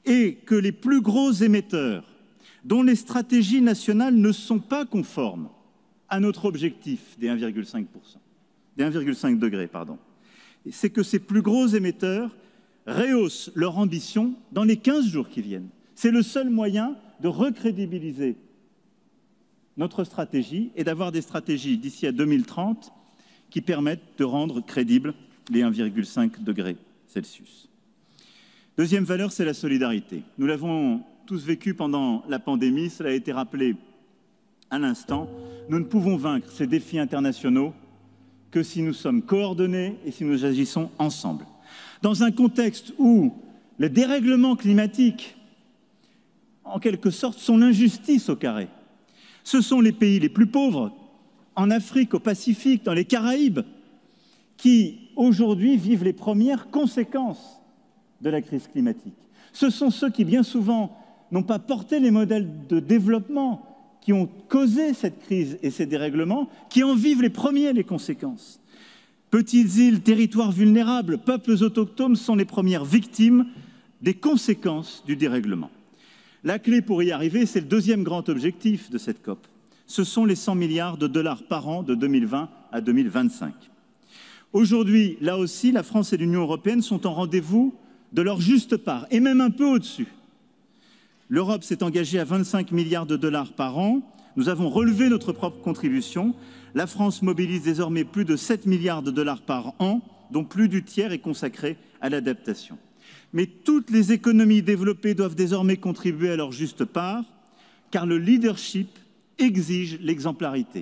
et que les plus gros émetteurs, dont les stratégies nationales ne sont pas conformes à notre objectif des 1,5 degrés, c'est que ces plus gros émetteurs rehaussent leur ambition dans les 15 jours qui viennent. C'est le seul moyen de recrédibiliser notre stratégie et d'avoir des stratégies d'ici à 2030 qui permettent de rendre crédibles les 1,5 degrés Celsius. Deuxième valeur, c'est la solidarité. Nous l'avons tous vécu pendant la pandémie, cela a été rappelé à l'instant. Nous ne pouvons vaincre ces défis internationaux que si nous sommes coordonnés et si nous agissons ensemble. Dans un contexte où les dérèglements climatiques, en quelque sorte, sont l'injustice au carré. Ce sont les pays les plus pauvres, en Afrique, au Pacifique, dans les Caraïbes, qui aujourd'hui vivent les premières conséquences de la crise climatique. Ce sont ceux qui, bien souvent, n'ont pas porté les modèles de développement qui ont causé cette crise et ces dérèglements, qui en vivent les premiers les conséquences. Petites îles, territoires vulnérables, peuples autochtones sont les premières victimes des conséquences du dérèglement. La clé pour y arriver, c'est le deuxième grand objectif de cette COP. Ce sont les 100 milliards de dollars par an de 2020 à 2025. Aujourd'hui, là aussi, la France et l'Union européenne sont en rendez-vous de leur juste part, et même un peu au-dessus. L'Europe s'est engagée à 25 milliards de dollars par an. Nous avons relevé notre propre contribution. La France mobilise désormais plus de 7 milliards de dollars par an, dont plus du tiers est consacré à l'adaptation. Mais toutes les économies développées doivent désormais contribuer à leur juste part, car le leadership exige l'exemplarité.